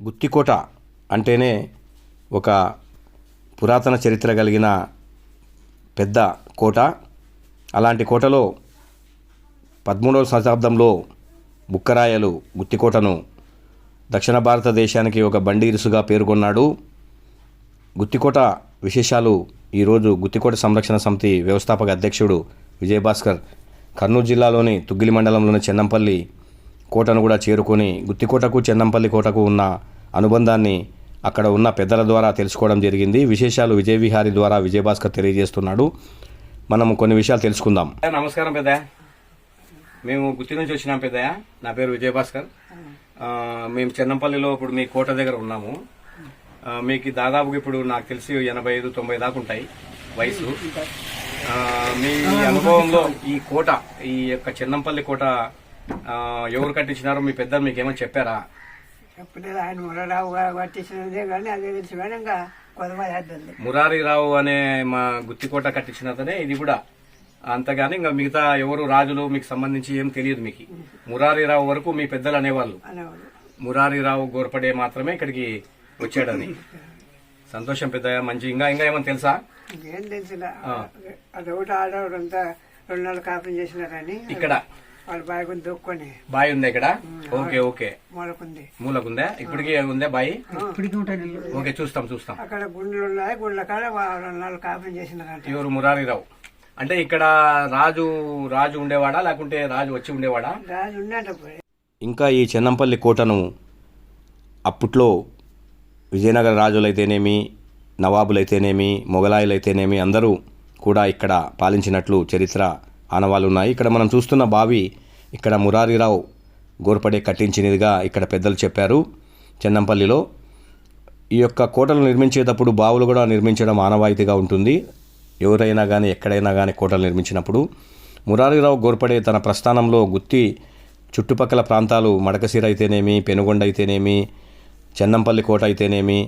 గుత్తికోట అంటేనే ఒక పురాతన చరిత్ర కలిగిన పెద్ద కోట. అలాంటి కోటలో 13వ శతాబ్దంలో బుక్కరాయలు గుత్తికోటను దక్షిణ భారతదేశానికి ఒక బండిరుసుగా పేర్కొన్నాడు. గుత్తికోట విశేషాలు ఈరోజు గుత్తికోట సంరక్షణ సమితి వ్యవస్థాపక అధ్యక్షుడు విజయభాస్కర్ కర్నూలు జిల్లాలోని తుగ్గిలి మండలంలోని చెన్నంపల్లి కోటను కూడా చేరుకొని గుత్తికోటకు చెన్నంపల్లి కోటకు ఉన్న అనుబంధాన్ని అక్కడ ఉన్న పెద్దల ద్వారా తెలుసుకోవడం జరిగింది. విశేషాలు విజయ విహారీ ద్వారా విజయభాస్కర్ తెలియజేస్తున్నాడు. మనం కొన్ని విషయాలు తెలుసుకుందాం. నమస్కారం పెద్దయ్య, మేము గుత్తి నుంచి వచ్చినాం పెద్దయ్య. నా పేరు విజయభాస్కర్. మేము చెన్నంపల్లిలో ఇప్పుడు మీ కోట దగ్గర ఉన్నాము. మీకు దాదాపుగా ఇప్పుడు నాకు తెలిసి 85-90 దాకా ఉంటాయి వయసు. మీ అనుభవంలో ఈ కోట, ఈ యొక్క చెన్నంపల్లి కోట ఎవరు కట్టించినారో మీ పెద్దలు మీకు ఏమో చెప్పారా? చెప్పలేదు. ఆయన మురారావు గారు కట్టించినదే కానీ అదే తెలిసి ఇంకా కొంతమంది మురారీరావు అనే మా గుత్తికోట కట్టించినతనే ఇది కూడా. అంతగాని ఇంకా మిగతా ఎవరు రాజులు మీకు సంబంధించి ఏం తెలియదు మీకు. మురారీరావు వరకు మీ పెద్దలు అనేవాళ్ళు. మురారీరావు గోర్పడే మాత్రమే ఇక్కడికి వచ్చాడని. సంతోషం పెద్దయ్య, మంచి. ఇంకా ఏమని తెలుసా? ఏం తెలిసినా అది ఒకటి ఆడవాడంతా 2 నెలలు కాపురం చేసినా కానీ ఇక్కడ వాళ్ళ బావి కొంచెం దొక్కుని బావి ఉందా ఇక్కడ? ఓకే ఓకే, మూలకుంది. ఇప్పటికీ ఉందా బావి? ఓకే, చూస్తాం. అక్కడ గుండెలు ఉన్నాయి. గుండెల కాడ 2 నెలలు కాపురం చేసిన. ఎవరు? మురారీరావు. అంటే ఇక్కడ రాజు ఉండేవాడా లేకుంటే రాజు వచ్చి ఉండేవాడా? రాజు ఉండేటప్పుడు. ఇంకా ఈ చెన్నంపల్లి కోటను అప్పట్లో విజయనగర రాజులైతేనేమి, నవాబులైతేనేమి, మొఘలాయులైతేనేమి అందరూ కూడా ఇక్కడ పాలించినట్లు చరిత్ర ఆనవాళ్ళు ఉన్నాయి. ఇక్కడ మనం చూస్తున్న బావి ఇక్కడ మురారీరావు గోర్పడే కట్టించినదిగా ఇక్కడ పెద్దలు చెప్పారు. చెన్నంపల్లిలో ఈ యొక్క కోటలు నిర్మించేటప్పుడు బావులు కూడా నిర్మించడం ఆనవాయితీగా ఉంటుంది. ఎవరైనా కానీ ఎక్కడైనా కానీ కోటలు నిర్మించినప్పుడు. మురారీరావు గోర్పడే తన ప్రస్థానంలో గుత్తి చుట్టుపక్కల ప్రాంతాలు మడకశిర అయితేనేమి, పెనుగొండ అయితేనేమి, చెన్నంపల్లి కోట అయితేనేమి,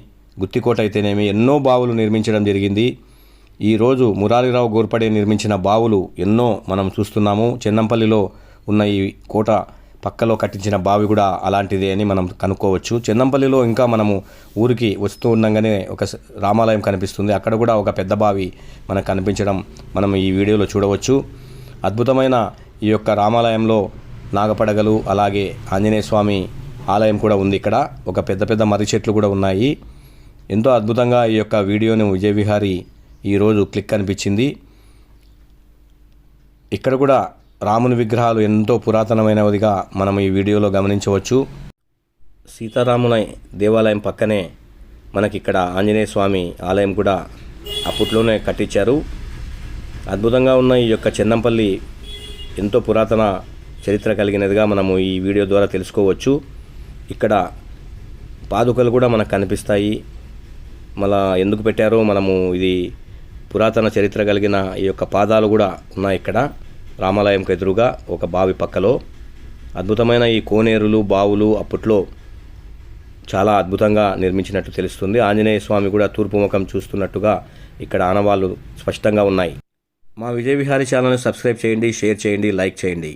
గుత్తికోట అయితేనేమి ఎన్నో బావులు నిర్మించడం జరిగింది. ఈరోజు మురారీరావు గోర్పడే నిర్మించిన బావులు ఎన్నో మనం చూస్తున్నాము. చెన్నంపల్లిలో ఉన్న ఈ కోట పక్కలో కట్టించిన బావి కూడా అలాంటిదే అని మనం కనుక్కోవచ్చు. చెన్నంపల్లిలో ఇంకా మనము ఊరికి వస్తూ ఉండగానే ఒక రామాలయం కనిపిస్తుంది. అక్కడ కూడా ఒక పెద్ద బావి మనకు కనిపించడం మనం ఈ వీడియోలో చూడవచ్చు. అద్భుతమైన ఈ యొక్క రామాలయంలో నాగపడగలు, అలాగే ఆంజనేయ స్వామి ఆలయం కూడా ఉంది. ఇక్కడ ఒక పెద్ద మర్రి చెట్లు కూడా ఉన్నాయి. ఎంతో అద్భుతంగా ఈ యొక్క వీడియోను విజయ విహారీ ఈరోజు క్లిక్ అనిపించింది. ఇక్కడ కూడా రాముని విగ్రహాలు ఎంతో పురాతనమైనవిగా మనం ఈ వీడియోలో గమనించవచ్చు. సీతారాముల దేవాలయం పక్కనే మనకి ఇక్కడ ఆంజనేయ స్వామి ఆలయం కూడా అప్పట్లోనే కట్టించారు. అద్భుతంగా ఉన్న ఈ యొక్క చెన్నంపల్లి ఎంతో పురాతన చరిత్ర కలిగినదిగా మనము ఈ వీడియో ద్వారా తెలుసుకోవచ్చు. ఇక్కడ పాదుకలు కూడా మనకు కనిపిస్తాయి. మళ్ళా ఎందుకు పెట్టారో మనము, ఇది పురాతన చరిత్ర కలిగిన ఈ యొక్క పాదాలు కూడా ఉన్నాయి ఇక్కడ రామాలయంకు ఎదురుగా ఒక బావి పక్కలో. అద్భుతమైన ఈ కోనేరులు, బావులు అప్పట్లో చాలా అద్భుతంగా నిర్మించినట్టు తెలుస్తుంది. ఆంజనేయ స్వామి కూడా తూర్పు ముఖం చూస్తున్నట్టుగా ఇక్కడ ఆనవాళ్ళు స్పష్టంగా ఉన్నాయి. మా విజయ విహారీ ఛానల్ని సబ్స్క్రైబ్ చేయండి, షేర్ చేయండి, లైక్ చేయండి.